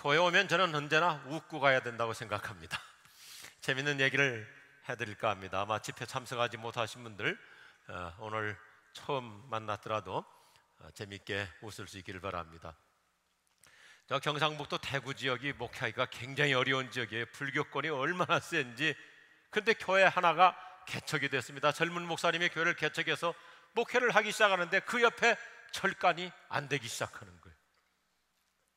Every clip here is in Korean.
교회 오면 저는 언제나 웃고 가야 된다고 생각합니다. 재밌는 얘기를 해드릴까 합니다. 아마 집회 참석하지 못하신 분들 오늘 처음 만났더라도 재밌게 웃을 수 있기를 바랍니다. 저 경상북도 대구 지역이 목회하기가 굉장히 어려운 지역이에요. 불교권이 얼마나 센지. 근데 교회 하나가 개척이 됐습니다. 젊은 목사님이 교회를 개척해서 목회를 하기 시작하는데 그 옆에 절간이 안 되기 시작하는 거예요.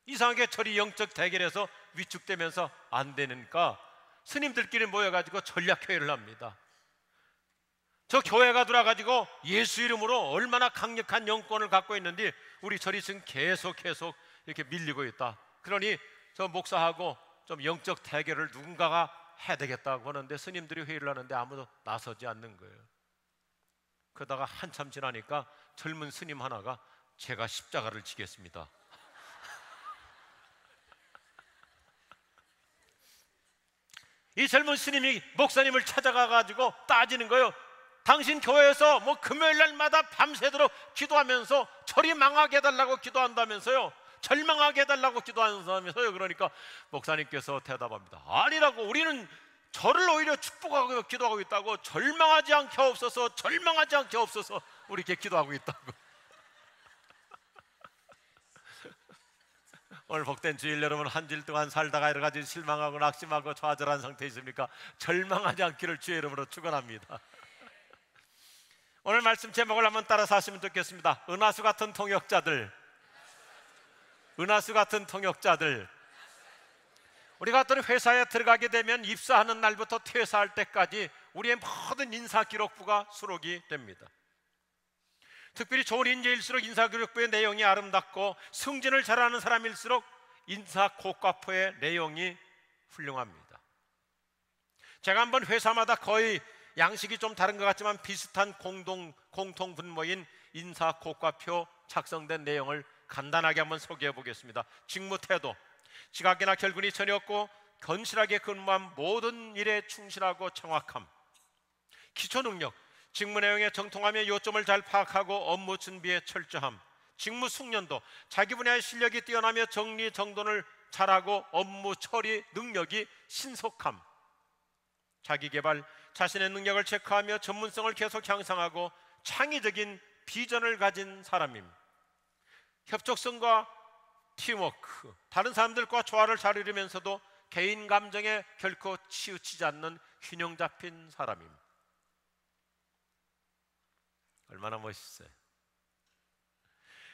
이상하게 절이 영적 대결에서 위축되면서 안 되니까 스님들끼리 모여가지고 전략회의를 합니다. 저 교회가 들어가지고 예수 이름으로 얼마나 강력한 영권을 갖고 있는지 우리 절이 지금 계속 이렇게 밀리고 있다. 그러니 저 목사하고 좀 영적 대결을 누군가가 해야 되겠다고 하는데 스님들이 회의를 하는데 아무도 나서지 않는 거예요. 그러다가 한참 지나니까 젊은 스님 하나가 제가 십자가를 지겠습니다. 이 젊은 스님이 목사님을 찾아가가지고 따지는 거예요. 당신 교회에서 뭐 금요일 날마다 밤새도록 기도하면서 절이 망하게 해달라고 기도한다면서요. 절망하게 해달라고 기도한다면서요. 그러니까 목사님께서 대답합니다. 아니라고, 우리는 절을 오히려 축복하고 기도하고 있다고. 절망하지 않게 없어서, 절망하지 않게 없어서 우리 이렇게 기도하고 있다고. 오늘 복된 주일 여러분, 한 주일 동안 살다가 여러 가지 실망하고 낙심하고 좌절한 상태에 있습니까? 절망하지 않기를 주의 이름으로 축원합니다. 오늘 말씀 제목을 한번 따라서 하시면 좋겠습니다. 은하수 같은 통역자들. 은하수 같은 통역자들. 우리가 어떤 회사에 들어가게 되면 입사하는 날부터 퇴사할 때까지 우리의 모든 인사기록부가 수록이 됩니다. 특별히 좋은 인재일수록 인사기록부의 내용이 아름답고 승진을 잘하는 사람일수록 인사고과표의 내용이 훌륭합니다. 제가 한번 회사마다 거의 양식이 좀 다른 것 같지만 비슷한 공통 분모인 인사고과표 작성된 내용을 간단하게 한번 소개해 보겠습니다. 직무 태도, 지각이나 결근이 전혀 없고 건실하게 근무한 모든 일에 충실하고 정확함. 기초 능력, 직무 내용에 정통하며 요점을 잘 파악하고 업무 준비에 철저함. 직무 숙련도, 자기 분야의 실력이 뛰어나며 정리정돈을 잘하고 업무 처리 능력이 신속함. 자기 개발, 자신의 능력을 체크하며 전문성을 계속 향상하고 창의적인 비전을 가진 사람임. 협족성과 팀워크, 다른 사람들과 조화를 잘 이루면서도 개인 감정에 결코 치우치지 않는 균형 잡힌 사람임. 얼마나 멋있어요.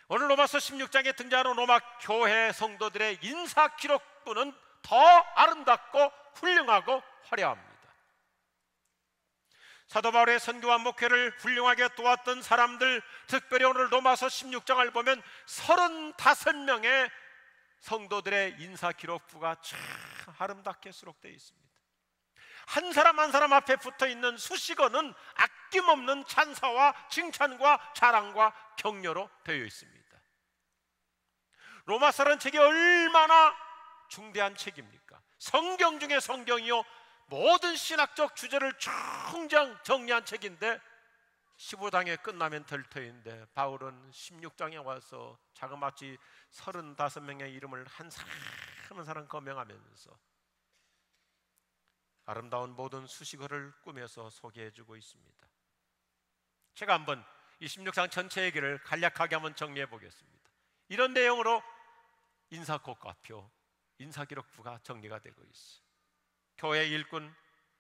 오늘 로마서 16장에 등장하는 로마 교회 성도들의 인사기록부는 더 아름답고 훌륭하고 화려합니다. 사도 바울의 선교와 목회를 훌륭하게 도왔던 사람들, 특별히 오늘 로마서 16장을 보면 35명의 성도들의 인사기록부가 참 아름답게 수록되어 있습니다. 한 사람 한 사람 앞에 붙어있는 수식어는 아낌없는 찬사와 칭찬과 자랑과 격려로 되어 있습니다. 로마서라는 책이 얼마나 중대한 책입니까? 성경 중에 성경이요, 모든 신학적 주제를 총장 정리한 책인데 15장에 끝나면 될 터인데 바울은 16장에 와서 자그마치 35명의 이름을 한 사람 한 사람 거명하면서 아름다운 모든 수식어를 꾸며서 소개해주고 있습니다. 제가 한번 이 16장 전체 얘기를 간략하게 한번 정리해 보겠습니다. 이런 내용으로 인사고과표, 인사기록부가 정리가 되고 있어요. 교회 일꾼,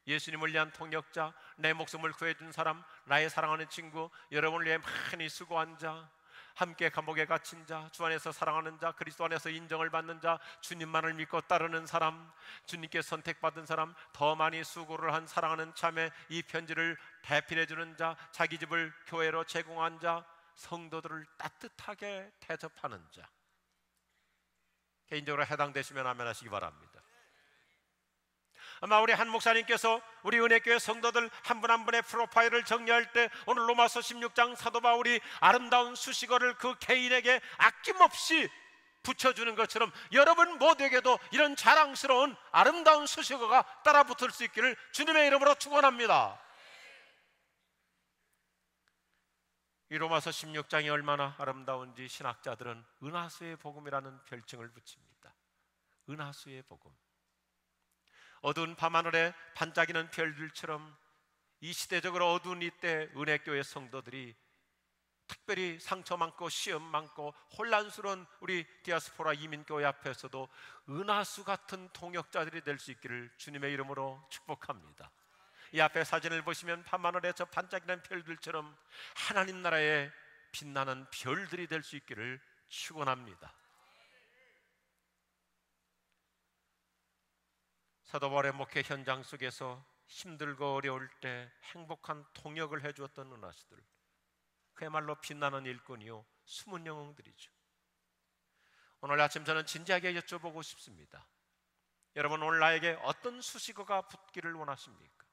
예수님을 위한 통역자, 내 목숨을 구해준 사람, 나의 사랑하는 친구, 여러분을 위해 많이 수고한 자, 함께 감옥에 갇힌 자, 주 안에서 사랑하는 자, 그리스도 안에서 인정을 받는 자, 주님만을 믿고 따르는 사람, 주님께 선택받은 사람, 더 많이 수고를 한 사랑하는 자매, 이 편지를 배필해주는 자, 자기 집을 교회로 제공한 자, 성도들을 따뜻하게 대접하는 자. 개인적으로 해당되시면 아멘 하시기 바랍니다. 아마 우리 한 목사님께서 우리 은혜교회 성도들 한 분 한 분의 프로파일을 정리할 때 오늘 로마서 16장 사도 바울이 아름다운 수식어를 그 개인에게 아낌없이 붙여주는 것처럼 여러분 모두에게도 이런 자랑스러운 아름다운 수식어가 따라붙을 수 있기를 주님의 이름으로 축원합니다. 이 로마서 16장이 얼마나 아름다운지 신학자들은 은하수의 복음이라는 별칭을 붙입니다. 은하수의 복음. 어두운 밤하늘에 반짝이는 별들처럼 이 시대적으로 어두운 이때 은혜교회 성도들이 특별히 상처 많고 시험 많고 혼란스러운 우리 디아스포라 이민교회 앞에서도 은하수 같은 동역자들이 될 수 있기를 주님의 이름으로 축복합니다. 이 앞에 사진을 보시면 밤하늘에 저 반짝이는 별들처럼 하나님 나라의 빛나는 별들이 될 수 있기를 축원합니다. 사도 바울의 목회 현장 속에서 힘들고 어려울 때 행복한 동역을 해주었던 은하수들, 그야말로 빛나는 일꾼이요 숨은 영웅들이죠. 오늘 아침 저는 진지하게 여쭤보고 싶습니다. 여러분, 오늘 나에게 어떤 수식어가 붙기를 원하십니까?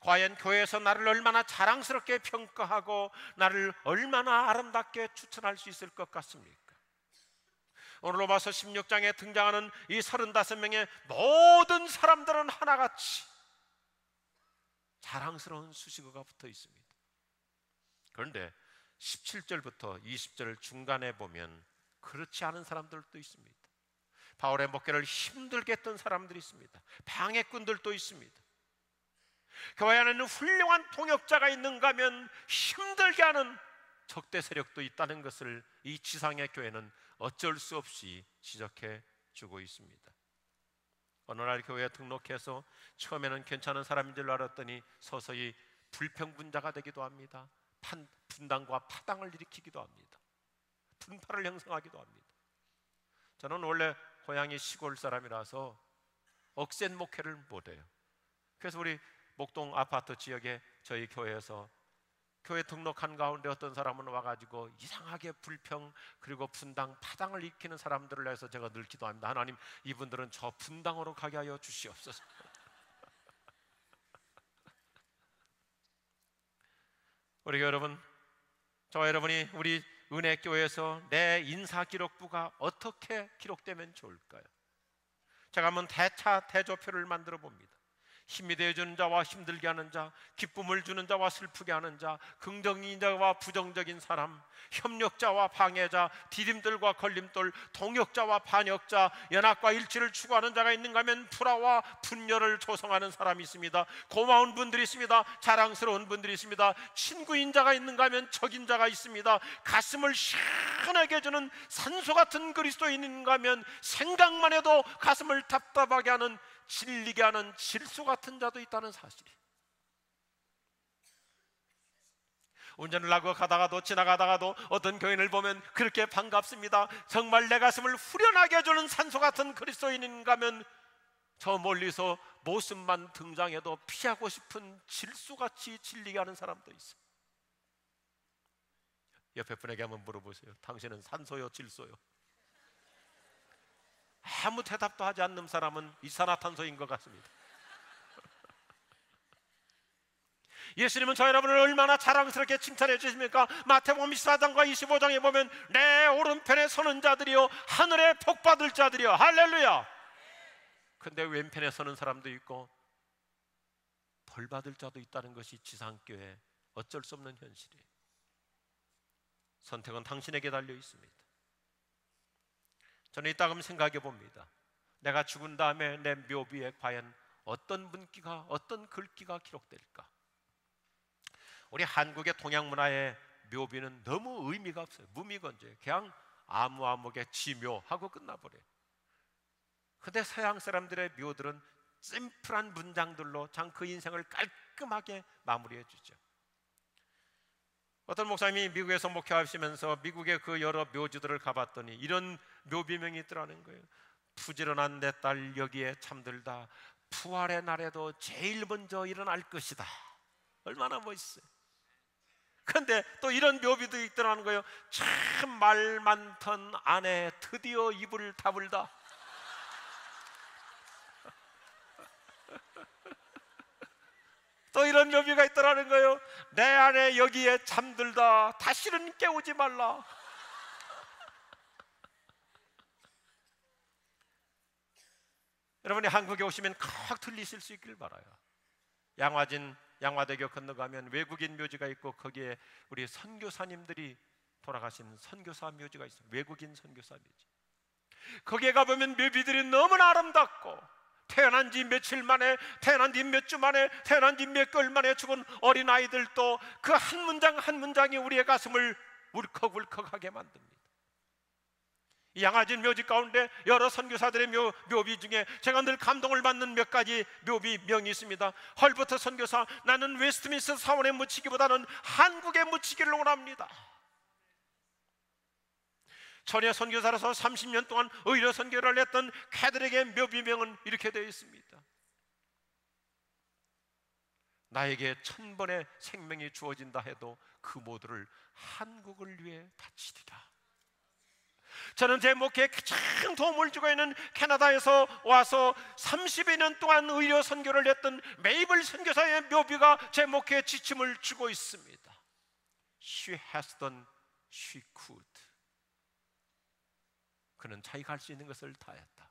과연 교회에서 나를 얼마나 자랑스럽게 평가하고 나를 얼마나 아름답게 추천할 수 있을 것 같습니까? 오늘 로마서 16장에 등장하는 이 35명의 모든 사람들은 하나같이 자랑스러운 수식어가 붙어 있습니다. 그런데 17절부터 20절 중간에 보면 그렇지 않은 사람들도 있습니다. 바울의 목회를 힘들게 했던 사람들이 있습니다. 방해꾼들도 있습니다. 교회 안에는 훌륭한 동역자가 있는가 하면 힘들게 하는 적대 세력도 있다는 것을 이 지상의 교회는 어쩔 수 없이 지적해 주고 있습니다. 어느 날 교회에 등록해서 처음에는 괜찮은 사람인 줄 알았더니 서서히 불평분자가 되기도 합니다. 분당과 파당을 일으키기도 합니다. 분파를 형성하기도 합니다. 저는 원래 고향이 시골 사람이라서 억센 목회를 못해요. 그래서 우리 목동 아파트 지역에 저희 교회에서 교회 등록한 가운데 어떤 사람은 와가지고 이상하게 불평 그리고 분당 파당을 일으키는 사람들을 해서 제가 늘 기도합니다. 하나님, 이분들은 저 분당으로 가게 하여 주시옵소서. 우리 여러분, 저와 여러분이 우리 은혜교회에서 내 인사기록부가 어떻게 기록되면 좋을까요? 제가 한번 대조표를 만들어 봅니다. 힘이 되어주는 자와 힘들게 하는 자, 기쁨을 주는 자와 슬프게 하는 자, 긍정적인 자와 부정적인 사람, 협력자와 방해자, 디딤돌과 걸림돌, 동역자와 반역자, 연합과 일치를 추구하는 자가 있는가 하면 불화와 분열을 조성하는 사람이 있습니다. 고마운 분들이 있습니다. 자랑스러운 분들이 있습니다. 친구인 자가 있는가 하면 적인 자가 있습니다. 가슴을 시원하게 해주는 산소 같은 그리스도인인가 하면 생각만 해도 가슴을 답답하게 하는, 질리게 하는 질소 같은 자도 있다는 사실이. 운전을 하고 가다가도 지나가다가도 어떤 교인을 보면 그렇게 반갑습니다. 정말 내 가슴을 후련하게 해주는 산소 같은 그리스도인인가 하면 저 멀리서 모습만 등장해도 피하고 싶은 질소같이 질리게 하는 사람도 있어요. 옆에 분에게 한번 물어보세요. 당신은 산소요 질소요? 아무 대답도 하지 않는 사람은 이산화탄소인 것 같습니다. 예수님은 저 여러분을 얼마나 자랑스럽게 칭찬해 주십니까? 마태복음 24장과 25장에 보면 내 오른편에 서는 자들이요 하늘에 복받을 자들이요, 할렐루야. 근데 왼편에 서는 사람도 있고 벌받을 자도 있다는 것이 지상교회 어쩔 수 없는 현실이에요. 선택은 당신에게 달려 있습니다. 저는 이따금 생각해 봅니다. 내가 죽은 다음에 내 묘비에 과연 어떤 문기가, 어떤 글귀가 기록될까? 우리 한국의 동양 문화의 묘비는 너무 의미가 없어요. 무미건조해요. 그냥 아무아무게 지묘하고 끝나버려요. 근데 서양 사람들의 묘들은 심플한 문장들로 참 그 인생을 깔끔하게 마무리해 주죠. 어떤 목사님이 미국에서 목회하시면서 미국의 그 여러 묘지들을 가봤더니 이런 묘비명이 있더라는 거예요. 부지런한 내 딸 여기에 잠들다 부활의 날에도 제일 먼저 일어날 것이다. 얼마나 멋있어요. 그런데 또 이런 묘비도 있더라는 거예요. 참 말 많던 아내 드디어 이불을 다물다. 또 이런 묘비가 있더라는 거예요. 내 아내 여기에 잠들다 다시는 깨우지 말라. 여러분이 한국에 오시면 꼭 들리실 수 있길 바라요. 양화대교 건너가면 외국인 묘지가 있고 거기에 우리 선교사님들이 돌아가신 선교사 묘지가 있어요. 외국인 선교사 묘지. 거기에 가보면 묘비들이 너무나 아름답고, 태어난 지 며칠 만에, 태어난 지 몇 주 만에, 태어난 지 몇 개월 만에 죽은 어린아이들도 그 한 문장 한 문장이 우리의 가슴을 울컥울컥하게 만듭니다. 이 양화진 묘지 가운데 여러 선교사들의 묘비 중에 제가 늘 감동을 받는 몇 가지 묘비 명이 있습니다. 헐버트 선교사, 나는 웨스트민스터 사원에 묻히기보다는 한국에 묻히기를 원합니다. 천여 선교사로서 30년 동안 의료 선교를 했던 캐들에게 묘비명은 이렇게 되어 있습니다. 나에게 1000번의 생명이 주어진다 해도 그 모두를 한국을 위해 바치리라. 저는 제 목회에 가장 도움을 주고 있는 캐나다에서 와서 30여 년 동안 의료 선교를 했던 메이블 선교사의 묘비가 제 목회에 지침을 주고 있습니다. She has done, she could. 그는 자기가 할 수 있는 것을 다 했다.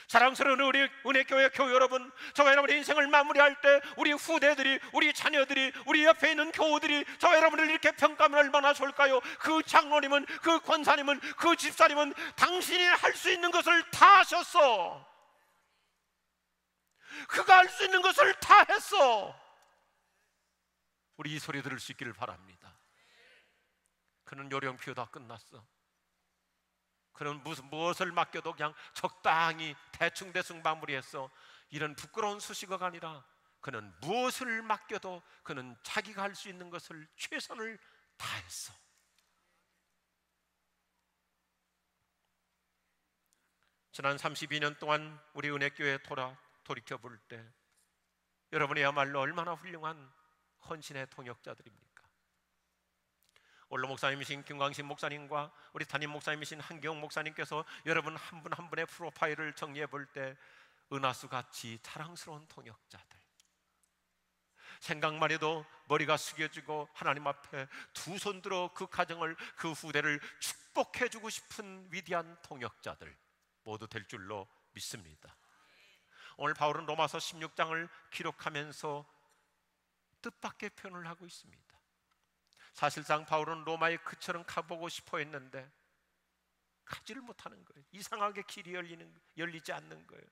사랑스러운 우리 은혜교회 교우 여러분, 저와 여러분의 인생을 마무리할 때 우리 후대들이, 우리 자녀들이, 우리 옆에 있는 교우들이 저와 여러분을 이렇게 평가하면 얼마나 좋을까요? 그 장로님은, 그 권사님은, 그 집사님은 당신이 할 수 있는 것을 다 하셨어. 그가 할 수 있는 것을 다 했어. 우리 이 소리 들을 수 있기를 바랍니다. 그는 요령 피우다 끝났어. 그는 무엇을 맡겨도 그냥 적당히 대충대충 마무리했어. 이런 부끄러운 수식어가 아니라 그는 무엇을 맡겨도 그는 자기가 할 수 있는 것을 최선을 다했어. 지난 32년 동안 우리 은혜교회에 돌이켜볼 때 여러분이야말로 얼마나 훌륭한 헌신의 동역자들입니까? 원로 목사님이신 김광신 목사님과 우리 담임 목사님이신 한경 목사님께서 여러분 한 분 한 분의 프로파일을 정리해 볼 때 은하수같이 자랑스러운 동역자들, 생각만 해도 머리가 숙여지고 하나님 앞에 두 손 들어 그 가정을, 그 후대를 축복해 주고 싶은 위대한 동역자들 모두 될 줄로 믿습니다. 오늘 바울은 로마서 16장을 기록하면서 뜻밖의 표현을 하고 있습니다. 사실상 바울은 로마에 그처럼 가보고 싶어 했는데 가지를 못하는 거예요. 이상하게 길이 열리지 않는 거예요.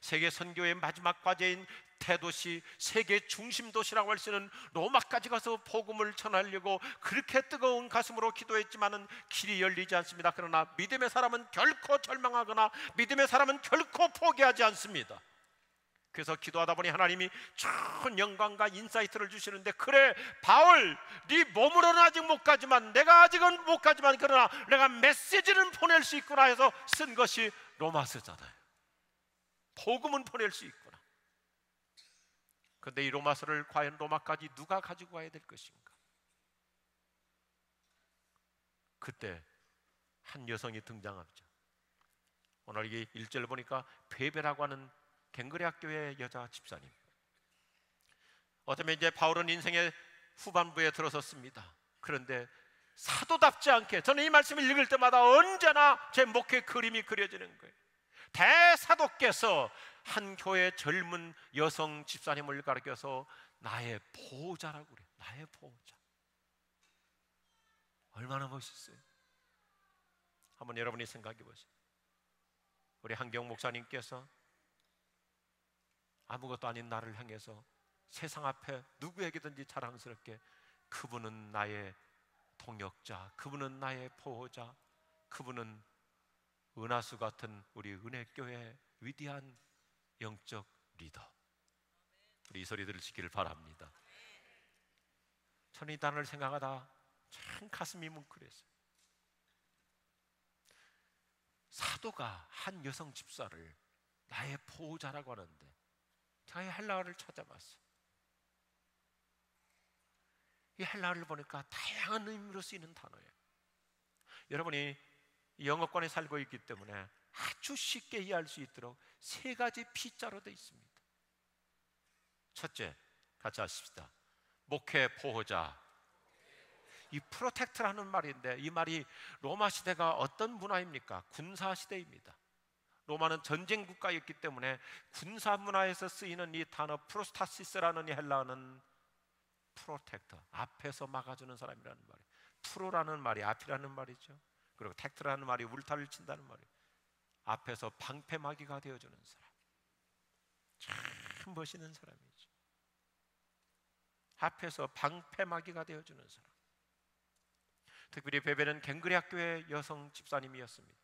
세계 선교의 마지막 과제인 대도시, 세계 중심 도시라고 할 수 있는 로마까지 가서 복음을 전하려고 그렇게 뜨거운 가슴으로 기도했지만은 길이 열리지 않습니다. 그러나 믿음의 사람은 결코 절망하거나 믿음의 사람은 결코 포기하지 않습니다. 그래서 기도하다 보니 하나님이 좋은 영광과 인사이트를 주시는데, 그래 바울, 네 몸으로는 아직 못 가지만, 내가 아직은 못 가지만 그러나 내가 메시지는 보낼 수 있구나 해서 쓴 것이 로마서잖아요. 복음은 보낼 수 있구나. 그런데 이 로마서를 과연 로마까지 누가 가지고 와야 될 것인가? 그때 한 여성이 등장하죠. 오늘 이 1절 보니까 베베라고 하는 갱그레학교의 여자 집사님. 어쩌면 이제 바울은 인생의 후반부에 들어섰습니다. 그런데 사도답지 않게, 저는 이 말씀을 읽을 때마다 언제나 제 목에 그림이 그려지는 거예요. 대사도께서 한 교회 젊은 여성 집사님을 가르쳐서 나의 보호자라고 그래요. 나의 보호자. 얼마나 멋있어요. 한번 여러분이 생각해 보세요. 우리 한경 목사님께서 아무것도 아닌 나를 향해서 세상 앞에 누구에게든지 자랑스럽게 그분은 나의 동역자, 그분은 나의 보호자, 그분은 은하수 같은 우리 은혜교회의 위대한 영적 리더. 우리 이 소리 들으시기를 바랍니다. 저는 이 단어를 생각하다 참 가슴이 뭉클했어요. 사도가 한 여성 집사를 나의 보호자라고 하는데 제가 이 헬라어를 찾아봤어요. 이 헬라어를 보니까 다양한 의미로 쓰이는 단어예요. 여러분이 영어권에 살고 있기 때문에 아주 쉽게 이해할 수 있도록 세 가지 P자로 되어 있습니다. 첫째, 같이 하십시다. 목회 보호자. 이 프로텍트라는 말인데 이 말이 로마 시대가 어떤 문화입니까? 군사 시대입니다. 로마는 전쟁 국가였기 때문에 군사 문화에서 쓰이는 이 단어 프로스타시스라는 이 헬라어는 프로텍터, 앞에서 막아주는 사람이라는 말이에요. 프로라는 말이 앞이라는 말이죠. 그리고 택트라는 말이 울타리를 친다는 말이에요. 앞에서 방패막이가 되어주는 사람, 참 멋있는 사람이죠. 앞에서 방패막이가 되어주는 사람. 특별히 베베는 갱그리 학교의 여성 집사님이었습니다.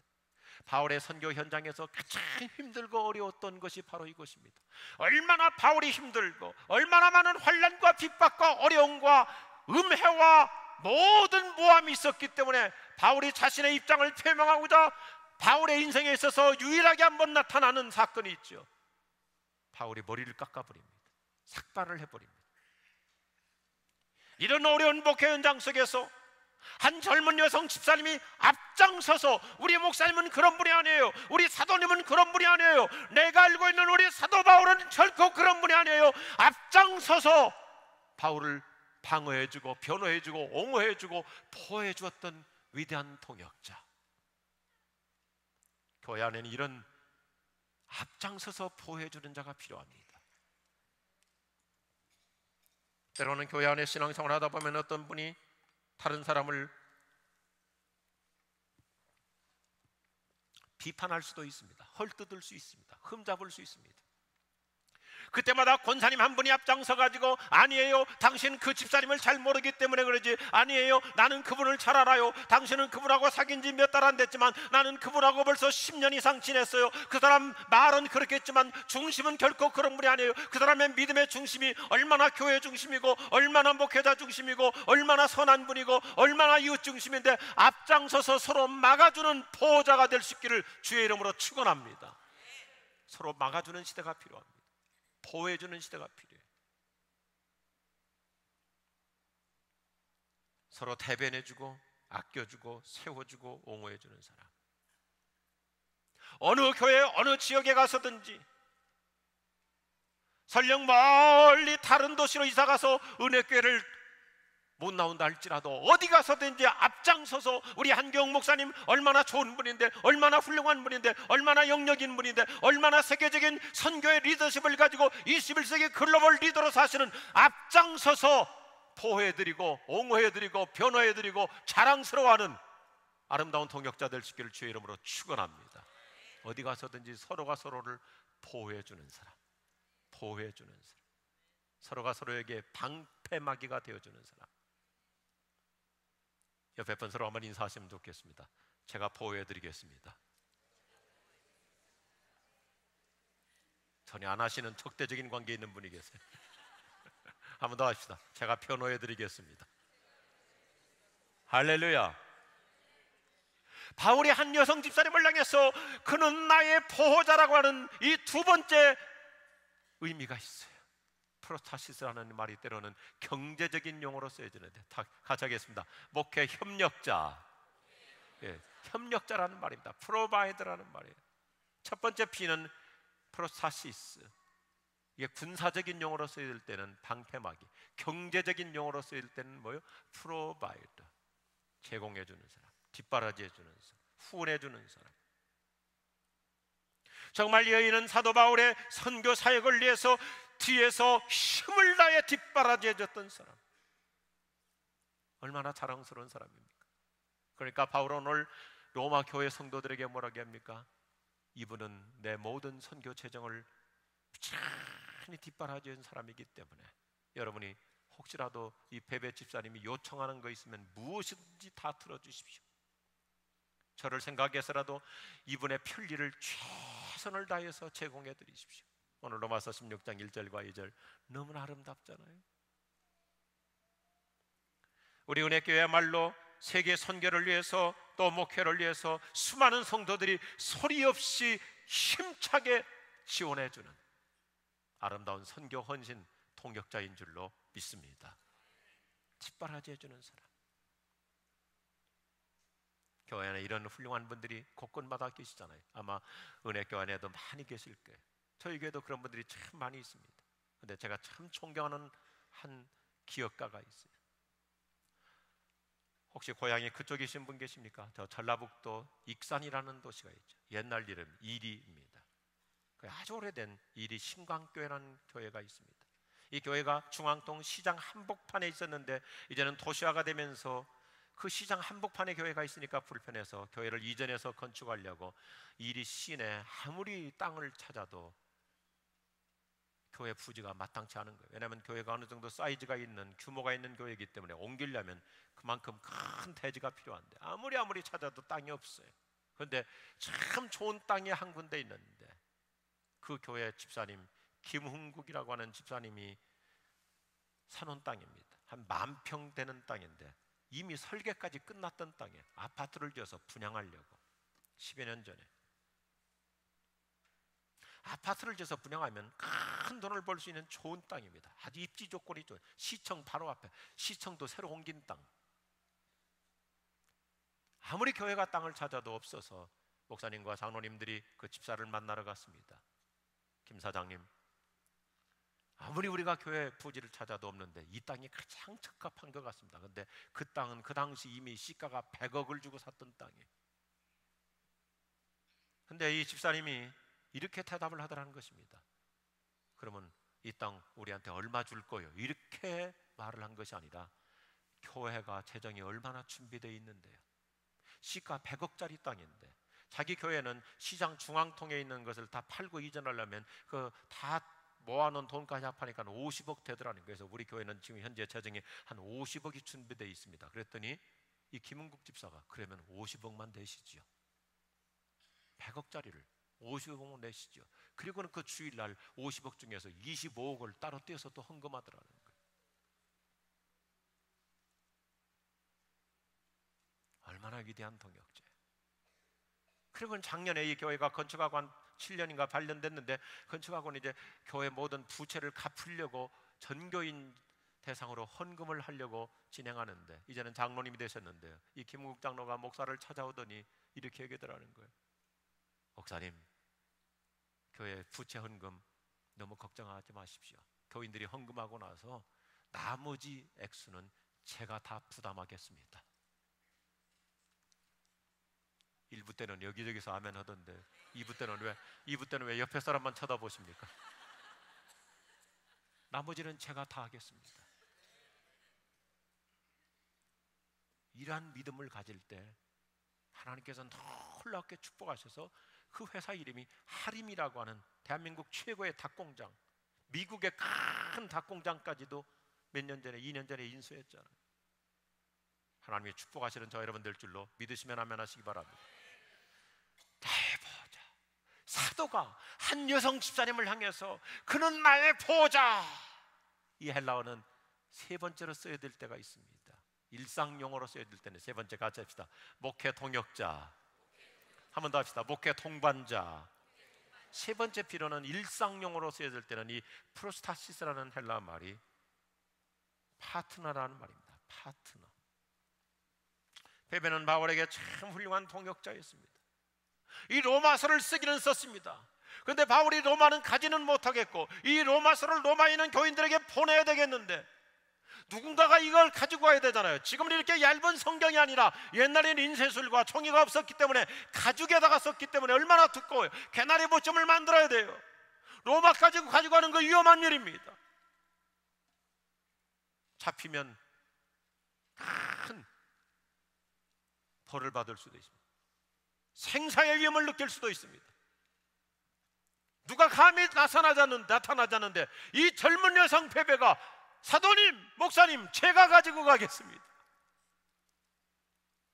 바울의 선교 현장에서 가장 힘들고 어려웠던 것이 바로 이것입니다. 얼마나 바울이 힘들고 얼마나 많은 환난과 핍박과 어려움과 음해와 모든 모함이 있었기 때문에 바울이 자신의 입장을 표명하고자 바울의 인생에 있어서 유일하게 한번 나타나는 사건이 있죠. 바울이 머리를 깎아버립니다. 삭발을 해버립니다. 이런 어려운 목회 현장 속에서 한 젊은 여성 집사님이 앞장서서, 우리 목사님은 그런 분이 아니에요, 우리 사도님은 그런 분이 아니에요, 내가 알고 있는 우리 사도 바울은 결코 그런 분이 아니에요, 앞장서서 바울을 방어해주고 변호해주고 옹호해주고 보호해주었던 위대한 통역자. 교회 안에는 이런 앞장서서 보호해주는 자가 필요합니다. 때로는 교회 안에 신앙생활을 하다 보면 어떤 분이 다른 사람을 비판할 수도 있습니다. 헐뜯을 수 있습니다. 흠잡을 수 있습니다. 그때마다 권사님 한 분이 앞장서 가지고, 아니에요, 당신 그 집사님을 잘 모르기 때문에 그러지, 아니에요, 나는 그분을 잘 알아요, 당신은 그분하고 사귄 지 몇 달 안 됐지만 나는 그분하고 벌써 10년 이상 지냈어요, 그 사람 말은 그렇겠지만 중심은 결코 그런 분이 아니에요, 그 사람의 믿음의 중심이 얼마나 교회 중심이고 얼마나 목회자 중심이고 얼마나 선한 분이고 얼마나 이웃 중심인데, 앞장서서 서로 막아주는 보호자가 될 수 있기를 주의 이름으로 축원합니다. 서로 막아주는 시대가 필요합니다. 보호해주는 시대가 필요해요. 서로 대변해주고 아껴주고 세워주고 옹호해주는 사람. 어느 교회 어느 지역에 가서든지, 설령 멀리 다른 도시로 이사가서 은혜교회를 못 나온다 할지라도 어디 가서든지 앞장서서, 우리 한경 목사님 얼마나 좋은 분인데, 얼마나 훌륭한 분인데, 얼마나 영역인 분인데, 얼마나 세계적인 선교의 리더십을 가지고 21세기 글로벌 리더로 사시는, 앞장서서 보호해드리고 옹호해드리고 변호해드리고 자랑스러워하는 아름다운 통역자 될 수 있기를 주의 이름으로 축원합니다. 어디 가서든지 서로가 서로를 보호해주는 사람, 보호해주는 사람, 서로가 서로에게 방패막이가 되어주는 사람. 옆에 분 서로 한번 인사하시면 좋겠습니다. 제가 보호해드리겠습니다. 전혀 안 하시는 적대적인 관계에 있는 분이 계세요. 한 번 더 합시다. 제가 변호해드리겠습니다. 할렐루야. 바울이 한 여성 집사님을 향해서 그는 나의 보호자라고 하는 이 두 번째 의미가 있어요. 프로타시스라는 말이 때로는 경제적인 용어로 쓰여지는데, 같이 하겠습니다. 목회 협력자. 예, 협력자라는 말입니다. 프로바이더라는 말이에요. 첫 번째 P는 프로타시스. 이게 군사적인 용어로 쓰일 때는 방패막이, 경제적인 용어로 쓰일 때는 뭐예요? 프로바이더. 제공해주는 사람, 뒷바라지해주는 사람, 후원해주는 사람. 정말 이 여인은 사도 바울의 선교 사역을 위해서 뒤에서 힘을 다해 뒷바라지해줬던 사람. 얼마나 자랑스러운 사람입니까? 그러니까 바울은 오늘 로마 교회 성도들에게 뭐라고 합니까? 이분은 내 모든 선교 재정을 부지런히 뒷바라지한 사람이기 때문에 여러분이 혹시라도 이 베베 집사님이 요청하는 거 있으면 무엇이든지 다 들어주십시오. 저를 생각해서라도 이분의 편리를 최선을 다해서 제공해 드리십시오. 오늘 로마서 16장 1절과 2절 너무나 아름답잖아요. 우리 은혜교회야말로 세계 선교를 위해서 또 목회를 위해서 수많은 성도들이 소리 없이 힘차게 지원해주는 아름다운 선교 헌신 통역자인 줄로 믿습니다. 뒷바라지 해주는 사람. 교회 안에 이런 훌륭한 분들이 곳곳마다 계시잖아요. 아마 은혜교회 안에도 많이 계실 거예요. 저희 교회도 그런 분들이 참 많이 있습니다. 근데 제가 참 존경하는 한 기업가가 있어요. 혹시 고향이 그쪽이신 분 계십니까? 저 전라북도 익산이라는 도시가 있죠. 옛날 이름 이리입니다. 아주 오래된 이리 신광교회라는 교회가 있습니다. 이 교회가 중앙동 시장 한복판에 있었는데 이제는 도시화가 되면서 그 시장 한복판에 교회가 있으니까 불편해서 교회를 이전해서 건축하려고 이리 시내 아무리 땅을 찾아도 교회 부지가 마땅치 않은 거예요. 왜냐하면 교회가 어느 정도 사이즈가 있는, 규모가 있는 교회이기 때문에 옮기려면 그만큼 큰 대지가 필요한데 아무리 찾아도 땅이 없어요. 그런데 참 좋은 땅이 한 군데 있는데 그 교회 집사님 김흥국이라고 하는 집사님이 사놓은 땅입니다. 한 10,000평 되는 땅인데 이미 설계까지 끝났던 땅에 아파트를 지어서 분양하려고 10여 년 전에 아파트를 지어서 분양하면 큰 돈을 벌 수 있는 좋은 땅입니다. 아주 입지 조건이 좋은, 시청 바로 앞에, 시청도 새로 옮긴 땅. 아무리 교회가 땅을 찾아도 없어서 목사님과 장로님들이 그 집사를 만나러 갔습니다. 김 사장님, 아무리 우리가 교회 부지를 찾아도 없는데 이 땅이 가장 적합한 것 같습니다. 그런데 그 땅은 그 당시 이미 시가가 100억을 주고 샀던 땅이에요. 그런데 이 집사님이 이렇게 대답을 하더라는 것입니다. 그러면 이 땅 우리한테 얼마 줄 거예요? 이렇게 말을 한 것이 아니라 교회가 재정이 얼마나 준비되어 있는데요, 시가 100억짜리 땅인데 자기 교회는 시장 중앙통에 있는 것을 다 팔고 이전하려면 그 다 모아놓은 돈까지 합하니까 50억 되더라는 거예요. 그래서 우리 교회는 지금 현재 재정이 한 50억이 준비되어 있습니다. 그랬더니 이 김은국 집사가 그러면 50억만 내시지요. 100억짜리를 50억만 내시죠. 그리고는 그 주일날 50억 중에서 25억을 따로 떼어서 또 헌금하더라는 거예요. 얼마나 위대한 동역제. 그리고 작년에 이 교회가 건축하고 한 7년인가 8년 됐는데 건축하고는 이제 교회 모든 부채를 갚으려고 전교인 대상으로 헌금을 하려고 진행하는데 이제는 장로님이 되셨는데요, 이 김은국 장로가 목사를 찾아오더니 이렇게 얘기하더라는 거예요. 목사님, 교회 부채 헌금 너무 걱정하지 마십시오. 교인들이 헌금하고 나서 나머지 액수는 제가 다 부담하겠습니다. 1부 때는 여기저기서 아멘 하던데 2부 때는 왜 옆에 사람만 쳐다보십니까? 나머지는 제가 다 하겠습니다. 이러한 믿음을 가질 때 하나님께서 놀랍게 축복하셔서 그 회사 이름이 하림이라고 하는 대한민국 최고의 닭공장, 미국의 큰 닭공장까지도 몇 년 전에, 2년 전에 인수했잖아요. 하나님이 축복하시는 저 여러분 될 줄로 믿으시면 아멘 하시기 바랍니다. 대보자, 사도가 한 여성 집사님을 향해서 그는 나의 보호자, 이 헬라어는 세 번째로 써야 될 때가 있습니다. 일상용어로 써야 될 때는 세 번째 같이 합시다. 목회 동역자. 한 번 더 합시다. 목회 동반자. 세 번째 필요는 일상용어로 써야 될 때는 이 프로스타시스라는 헬라어 말이 파트너라는 말입니다. 파트너. 베베는 바울에게 참 훌륭한 동역자였습니다. 이 로마서를 쓰기는 썼습니다. 그런데 바울이 로마는 가지는 못하겠고 이 로마서를 로마에 있는 교인들에게 보내야 되겠는데 누군가가 이걸 가지고 와야 되잖아요. 지금은 이렇게 얇은 성경이 아니라 옛날에는 인쇄술과 종이가 없었기 때문에 가죽에다가 썼기 때문에 얼마나 두꺼워요. 개나리 보점을 만들어야 돼요. 로마까지 가지고 가는 거 위험한 일입니다. 잡히면 큰 벌을 받을 수도 있습니다. 생사의 위험을 느낄 수도 있습니다. 누가 감히 나타나지 않는데 이 젊은 여성 베베가 사도님, 목사님, 제가 가지고 가겠습니다.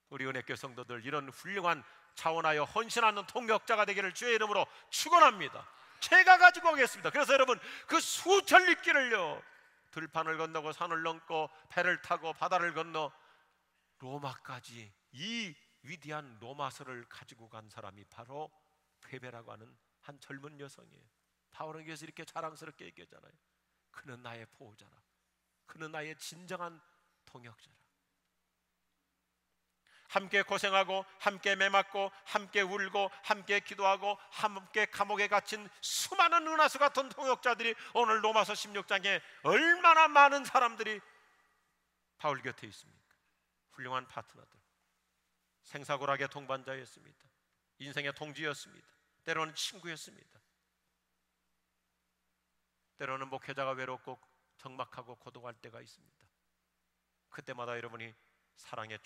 우리 은혜교 성도들 이런 훌륭한 자원하여 헌신하는 동역자가 되기를 주의 이름으로 축원합니다. 제가 가지고 가겠습니다. 그래서 여러분 그 수천 리길을요, 들판을 건너고 산을 넘고 배를 타고 바다를 건너 로마까지 이 위대한 로마서를 가지고 간 사람이 바로 베베라고 하는 한 젊은 여성이에요. 바울은 그래서 이렇게 자랑스럽게 얘기하잖아요. 그는 나의 보호자라. 그는 나의 진정한 동역자라. 함께 고생하고 함께 매맞고 함께 울고 함께 기도하고 함께 감옥에 갇힌 수많은 은하수 같은 동역자들이 오늘 로마서 16장에 얼마나 많은 사람들이 바울 곁에 있습니까? 훌륭한 파트너들, 생사고락의 동반자였습니다. 인생의 동지였습니다. 때로는 친구였습니다. 때로는 목회자가 외롭고 적막하고 고독할 때가 있습니다. 그때마다 여러분이 사랑의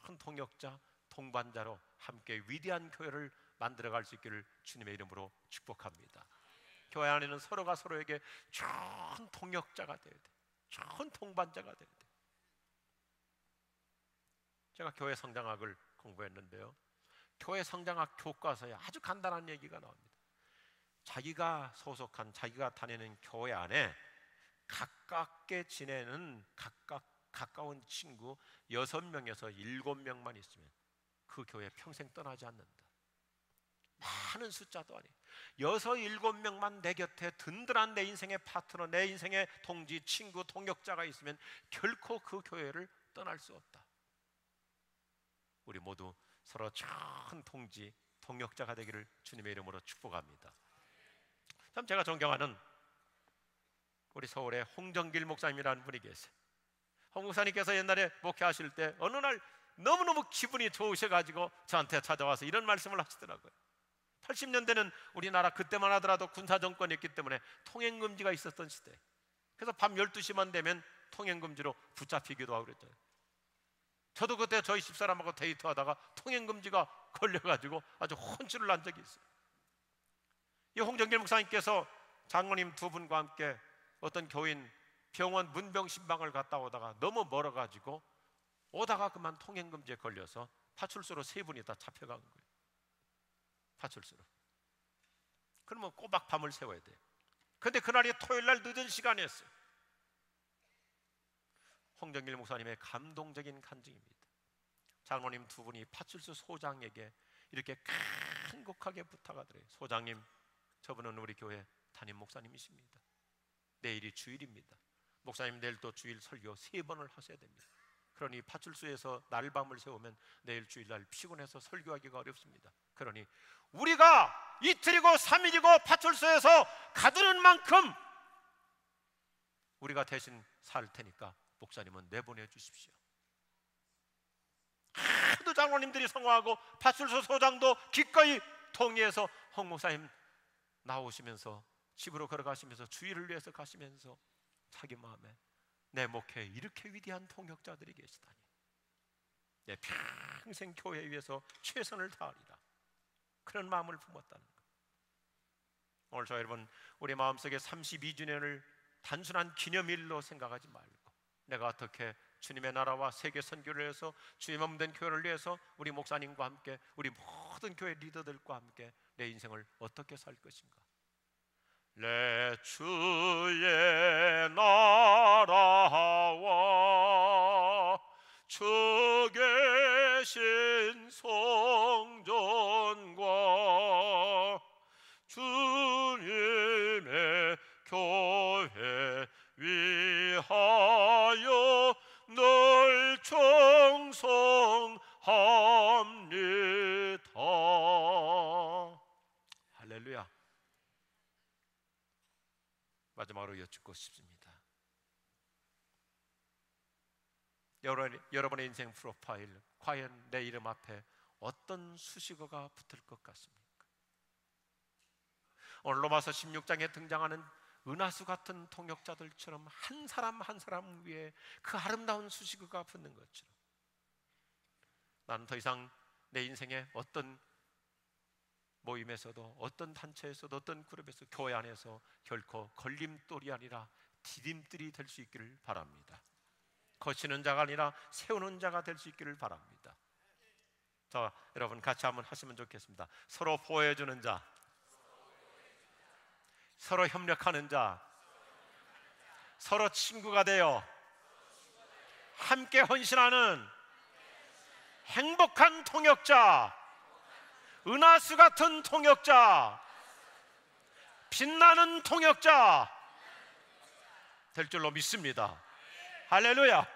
큰 통역자, 동반자로 함께 위대한 교회를 만들어갈 수 있기를 주님의 이름으로 축복합니다. 교회 안에는 서로가 서로에게 좋은 통역자가 되어야 돼. 좋은 동반자가 되어야 돼. 제가 교회 성장학을 공부했는데요, 교회 성장학 교과서에 아주 간단한 얘기가 나옵니다. 자기가 소속한, 자기가 다니는 교회 안에 가깝게 지내는 가까운 친구 6명에서 7명만 있으면 그 교회 평생 떠나지 않는다. 많은 숫자도 아니에요. 6, 7명만 내 곁에 든든한 내 인생의 파트너, 내 인생의 동지, 친구, 동역자가 있으면 결코 그 교회를 떠날 수 없다. 우리 모두 서로 좋은 동지, 동역자가 되기를 주님의 이름으로 축복합니다. 참 제가 존경하는 우리 서울의 홍정길 목사님이라는 분이 계세요. 홍 목사님께서 옛날에 목회하실 때 어느 날 너무너무 기분이 좋으셔가지고 저한테 찾아와서 이런 말씀을 하시더라고요. 80년대는 우리나라 그때만 하더라도 군사정권이었기 때문에 통행금지가 있었던 시대. 그래서 밤 12시만 되면 통행금지로 붙잡히기도 하고 그랬잖아요. 저도 그때 저희 집사람하고 데이트하다가 통행금지가 걸려가지고 아주 혼쭐을 난 적이 있어요. 이 홍정길 목사님께서 장로님 2분과 함께 어떤 교인 병원 문병신방을 갔다 오다가 너무 멀어가지고 오다가 그만 통행금지에 걸려서 파출소로 3분이 다 잡혀간 거예요. 파출소로. 그러면 꼬박 밤을 새워야 돼요. 그런데 그날이 토요일날 늦은 시간이었어요. 홍정길 목사님의 감동적인 간증입니다. 장로님 2분이 파출소 소장에게 이렇게 간곡하게 부탁하더래요. 소장님, 저분은 우리 교회 담임 목사님이십니다. 내일이 주일입니다. 목사님 내일 또 주일 설교 3번을 하셔야 됩니다. 그러니 파출소에서 날밤을 새우면 내일 주일날 피곤해서 설교하기가 어렵습니다. 그러니 우리가 이틀이고 3일이고 파출소에서 가두는 만큼 우리가 대신 살 테니까 목사님은 내보내 주십시오. 하도 장로님들이 성화하고 파출소 소장도 기꺼이 동의해서 홍 목사님 나오시면서 집으로 걸어가시면서 주일을 위해서 가시면서 자기 마음에 내 목회에 이렇게 위대한 통역자들이 계시다니, 내 평생 교회에 위해서 최선을 다하리라, 그런 마음을 품었다는 것. 오늘 저 여러분, 우리 마음속에 32주년을 단순한 기념일로 생각하지 말고 내가 어떻게 주님의 나라와 세계 선교를 위해서 주님 없는 교회를 위해서 우리 목사님과 함께 우리 모든 교회 리더들과 함께 내 인생을 어떻게 살 것인가. 내 주의 나라와 주 계신 성전과 주님의 교회 위하여 늘 충성합니다. 할렐루야. 마지막으로 여쭙고 싶습니다. 여러분의 인생 프로파일, 과연 내 이름 앞에 어떤 수식어가 붙을 것 같습니까? 오늘 로마서 16장에 등장하는 은하수 같은 통역자들처럼 한 사람 한 사람 위에 그 아름다운 수식어가 붙는 것처럼 나는 더 이상 내 인생에 어떤 모임에서도, 어떤 단체에서도, 어떤 그룹에서, 교회 안에서 결코 걸림돌이 아니라 디딤돌이 될 수 있기를 바랍니다. 거치는 자가 아니라 세우는 자가 될 수 있기를 바랍니다. 자, 여러분 같이 한번 하시면 좋겠습니다. 서로 보호해주는 자, 서로 협력하는 자, 서로 친구가 되어 함께 헌신하는 행복한 통역자, 은하수 같은 통역자, 빛나는 통역자 될 줄로 믿습니다. 할렐루야.